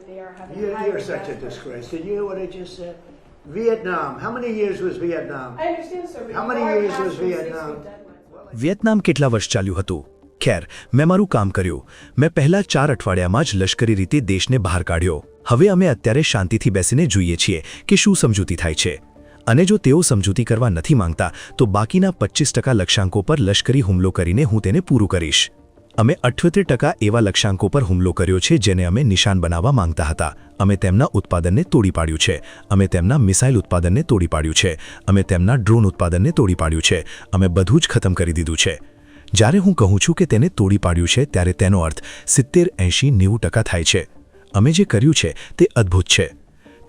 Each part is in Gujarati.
that they are having You're such a disgrace. Did you hear what I just said? Vietnam. How many years was Vietnam? I understand, sir. But How you many are years past was your Vietnam? 6-week deadline. Vietnam કેટલા વર્ષ ચાલ્યું હતું? ખેર, મેં મારું કામ કર્યું. મેં પહેલા 4 અઠવાડિયામાં જ લશ્કરી રીતે દેશને બહાર કાઢ્યો. હવે અમે અત્યારે શાંતિથી બેસીને જોઈએ છીએ કે શું સમજૂતી થાય છે. અને જો તેઓ સમજૂતી કરવા નથી માંગતા તો બાકીના 25% લક્ષ્યાંકો પર લશ્કરી હુમલો કરીને હું તેને પૂરું કરીશ. અમે 78% એવા લક્ષ્યાંકો પર હુમલો કર્યો છે જેને અમે નિશાન બનાવવા માંગતા હતા. અમે તેમના ઉત્પાદનને તોડી પાડ્યું છે. અમે તેમના મિસાઇલ ઉત્પાદનને તોડી પાડ્યું છે. અમે તેમના ડ્રોન ઉત્પાદનને તોડી પાડ્યું છે. અમે બધું જ ખતમ કરી દીધું છે. જ્યારે હું કહું છું કે તેને તોડી પાડ્યું છે ત્યારે તેનો અર્થ 70, 80, 90% થાય છે. અમે જે કર્યું છે તે અદ્ભુત છે.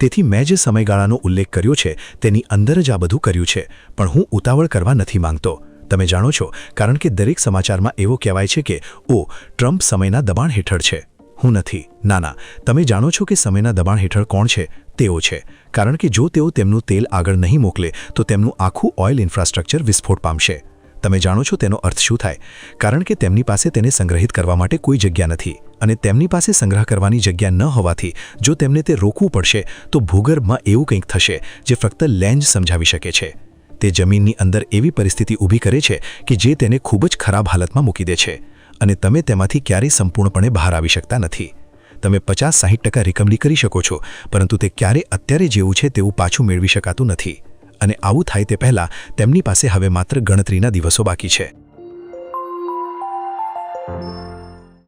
તેથી મેં જે સમયગાળાનો ઉલ્લેખ કર્યો છે તેની અંદર જ આ બધું કર્યું છે. પણ હું ઉતાવળ કરવા નથી માંગતો. તમે જાણો છો, કારણ કે દરેક સમાચારમાં એવું કહેવાય છે કે ઓ, ટ્રમ્પ સમયના દબાણ હેઠળ છે. હું નથી. ના, તમે જાણો છો કે સમયના દબાણ હેઠળ કોણ છે? તેઓ છે. કારણ કે જો તેઓ તેમનું તેલ આગળ નહીં મોકલે તો તેમનું આખું ઓઇલ ઇન્ફ્રાસ્ટ્રક્ચર વિસ્ફોટ પામશે. તમે જાણો છો તેનો અર્થ શું થાય? કારણ કે તેમની પાસે તેને સંગ્રહિત કરવા માટે કોઈ જગ્યા નથી. અને તેમની પાસે સંગ્રહ કરવાની જગ્યા ન હોવાથી જો તેમને તે રોકવું પડશે તો ભૂગર્ભમાં એવું કંઈક થશે જે ફક્ત લેન્જ સમજાવી શકે છે. તે જમીનની અંદર એવી પરિસ્થિતિ ઊભી કરે છે કે જે તેને ખૂબ જ ખરાબ હાલતમાં મૂકી દે છે. અને તમે તેમાંથી ક્યારેય સંપૂર્ણપણે બહાર આવી શકતા નથી. તમે 50-60% રિકવરી કરી શકો છો, પરંતુ તે ક્યારે અત્યારે જેવું છે તેવું પાછું મેળવી શકાતું નથી. અને આવું થાય તે પહેલાં તેમની પાસે હવે માત્ર ગણતરીના દિવસો બાકી છે.